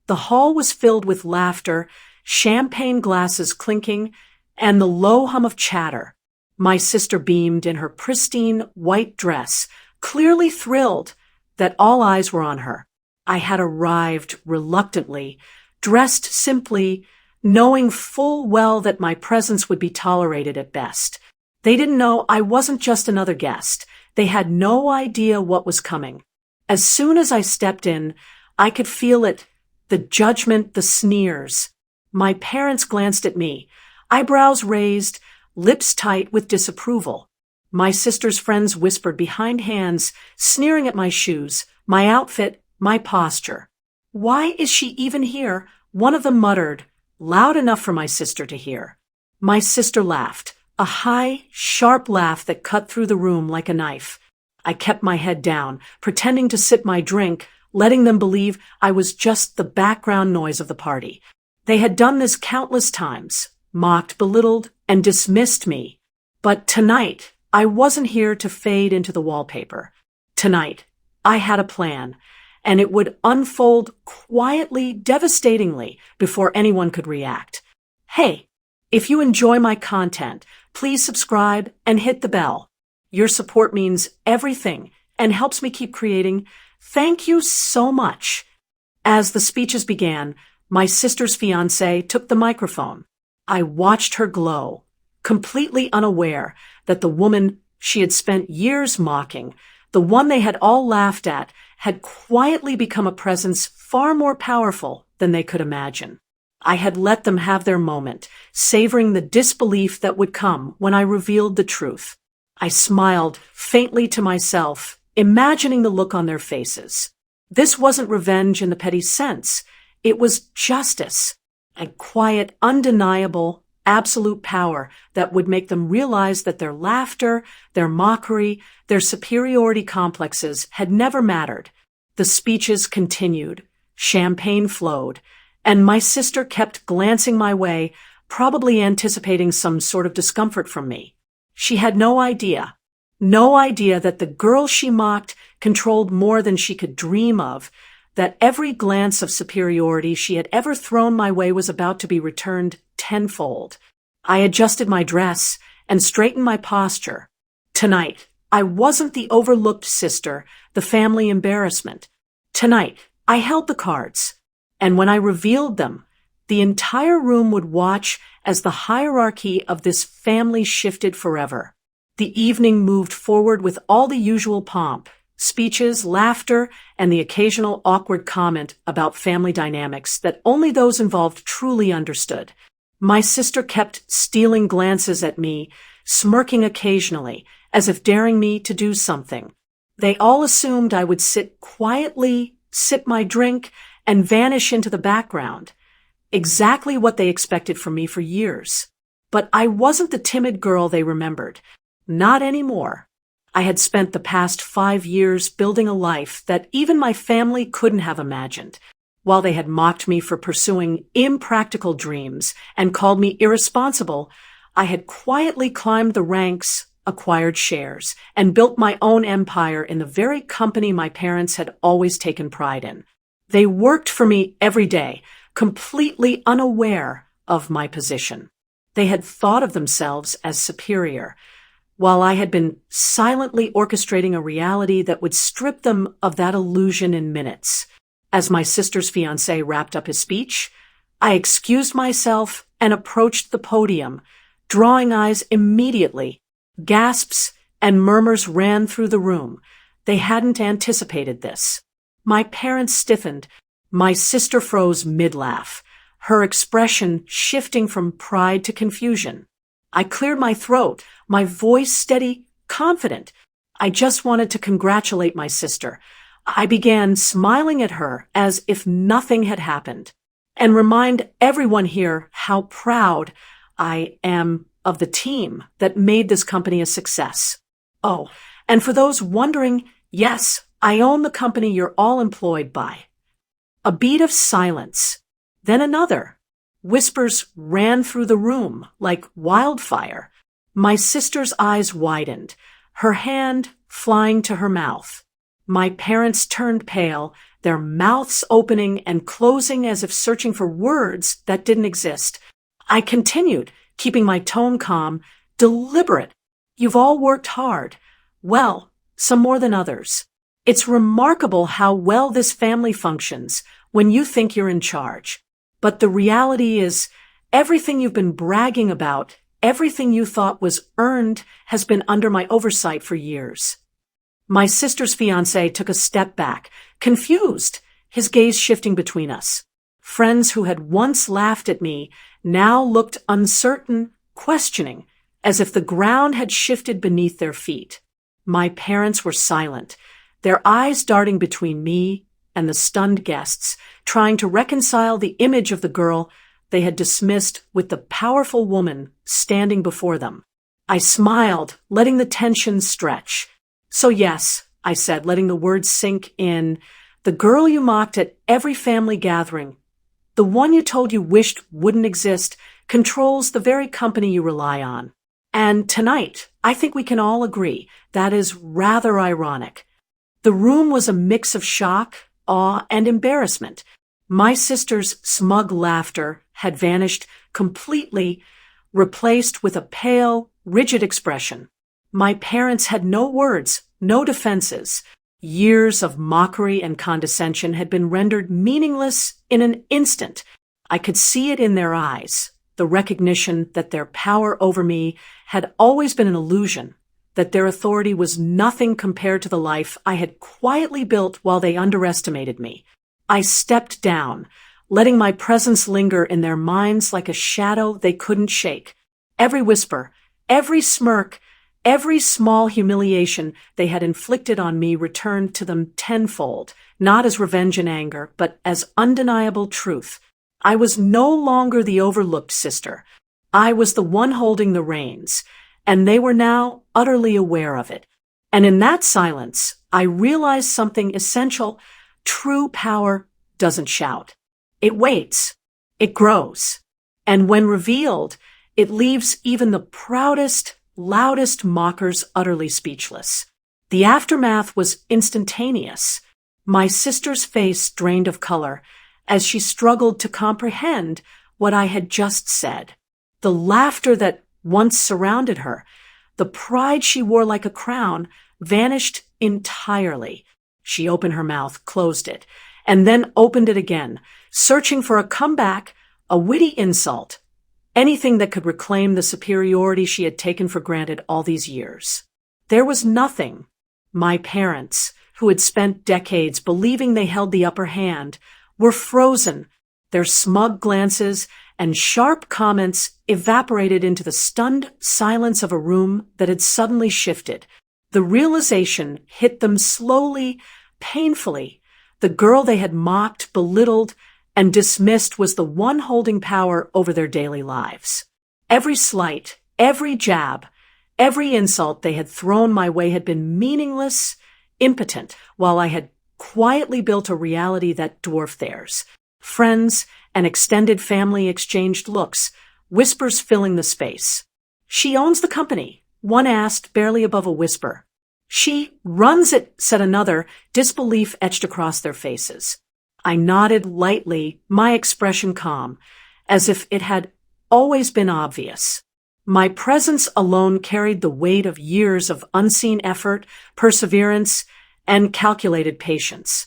The hall was filled with laughter, champagne glasses clinking, and the low hum of chatter. My sister beamed in her pristine white dress, clearly thrilled that all eyes were on her. I had arrived reluctantly, dressed simply, knowing full well that my presence would be tolerated at best. They didn't know I wasn't just another guest. They had no idea what was coming. As soon as I stepped in, I could feel it, the judgment, the sneers. My parents glanced at me, eyebrows raised, lips tight with disapproval. My sister's friends whispered behind hands, sneering at my shoes, my outfit, my posture. "Why is she even here?" one of them muttered, loud enough for my sister to hear. My sister laughed, a high, sharp laugh that cut through the room like a knife. I kept my head down, pretending to sip my drink, letting them believe I was just the background noise of the party. They had done this countless times, mocked, belittled, and dismissed me. But tonight, I wasn't here to fade into the wallpaper. Tonight, I had a plan, and it would unfold quietly, devastatingly, before anyone could react. Hey, if you enjoy my content, please subscribe and hit the bell. Your support means everything and helps me keep creating. Thank you so much. As the speeches began, my sister's fiancé took the microphone. I watched her glow, completely unaware that the woman she had spent years mocking, the one they had all laughed at, had quietly become a presence far more powerful than they could imagine. I had let them have their moment, savoring the disbelief that would come when I revealed the truth. I smiled faintly to myself, imagining the look on their faces. This wasn't revenge in the petty sense. It was justice, a quiet, undeniable, absolute power that would make them realize that their laughter, their mockery, their superiority complexes had never mattered. The speeches continued, champagne flowed, and my sister kept glancing my way, probably anticipating some sort of discomfort from me. She had no idea that the girl she mocked controlled more than she could dream of, that every glance of superiority she had ever thrown my way was about to be returned tenfold. I adjusted my dress and straightened my posture. Tonight, I wasn't the overlooked sister, the family embarrassment. Tonight, I held the cards, and when I revealed them, the entire room would watch as the hierarchy of this family shifted forever. The evening moved forward with all the usual pomp, speeches, laughter, and the occasional awkward comment about family dynamics that only those involved truly understood. My sister kept stealing glances at me, smirking occasionally, as if daring me to do something. They all assumed I would sit quietly, sip my drink, and vanish into the background. Exactly what they expected from me for years. But I wasn't the timid girl they remembered. Not anymore. I had spent the past 5 years building a life that even my family couldn't have imagined. While they had mocked me for pursuing impractical dreams and called me irresponsible, I had quietly climbed the ranks, acquired shares, and built my own empire in the very company my parents had always taken pride in. They worked for me every day, completely unaware of my position. They had thought of themselves as superior, while I had been silently orchestrating a reality that would strip them of that illusion in minutes. As my sister's fiancé wrapped up his speech, I excused myself and approached the podium, drawing eyes immediately. Gasps and murmurs ran through the room. They hadn't anticipated this. My parents stiffened. My sister froze mid-laugh, her expression shifting from pride to confusion. I cleared my throat, my voice steady, confident. I just wanted to congratulate my sister. I began smiling at her as if nothing had happened, and remind everyone here how proud I am of the team that made this company a success. Oh, and for those wondering, yes, I own the company you're all employed by. A beat of silence, then another. Whispers ran through the room like wildfire. My sister's eyes widened, her hand flying to her mouth. My parents turned pale, their mouths opening and closing as if searching for words that didn't exist. I continued, keeping my tone calm, deliberate. You've all worked hard. Well, some more than others. It's remarkable how well this family functions when you think you're in charge. But the reality is, everything you've been bragging about, everything you thought was earned, has been under my oversight for years. My sister's fiancé took a step back, confused, his gaze shifting between us. Friends who had once laughed at me now looked uncertain, questioning, as if the ground had shifted beneath their feet. My parents were silent, their eyes darting between me and the stunned guests, trying to reconcile the image of the girl they had dismissed with the powerful woman standing before them. I smiled, letting the tension stretch. So yes, I said, letting the words sink in, the girl you mocked at every family gathering, the one you told you wished wouldn't exist, controls the very company you rely on. And tonight, I think we can all agree, that is rather ironic. The room was a mix of shock, awe, and embarrassment. My sister's smug laughter had vanished completely, replaced with a pale, rigid expression. My parents had no words, no defenses. Years of mockery and condescension had been rendered meaningless in an instant. I could see it in their eyes, the recognition that their power over me had always been an illusion, that their authority was nothing compared to the life I had quietly built while they underestimated me. I stepped down, letting my presence linger in their minds like a shadow they couldn't shake. Every whisper, every smirk, every small humiliation they had inflicted on me returned to them tenfold, not as revenge and anger, but as undeniable truth. I was no longer the overlooked sister. I was the one holding the reins, and they were now utterly aware of it. And in that silence, I realized something essential. True power doesn't shout. It waits. It grows. And when revealed, it leaves even the proudest, loudest mockers utterly speechless. The aftermath was instantaneous. My sister's face drained of color as she struggled to comprehend what I had just said. The laughter that once surrounded her, the pride she wore like a crown, vanished entirely. She opened her mouth, closed it, and then opened it again, searching for a comeback, a witty insult, anything that could reclaim the superiority she had taken for granted all these years. There was nothing. My parents, who had spent decades believing they held the upper hand, were frozen. Their smug glances and sharp comments evaporated into the stunned silence of a room that had suddenly shifted. The realization hit them slowly, painfully. The girl they had mocked, belittled, and dismissed was the one holding power over their daily lives. Every slight, every jab, every insult they had thrown my way had been meaningless, impotent, while I had quietly built a reality that dwarfed theirs. Friends and extended family exchanged looks, whispers filling the space. "She owns the company," one asked, barely above a whisper. "She runs it," said another, disbelief etched across their faces. I nodded lightly, my expression calm, as if it had always been obvious. My presence alone carried the weight of years of unseen effort, perseverance, and calculated patience.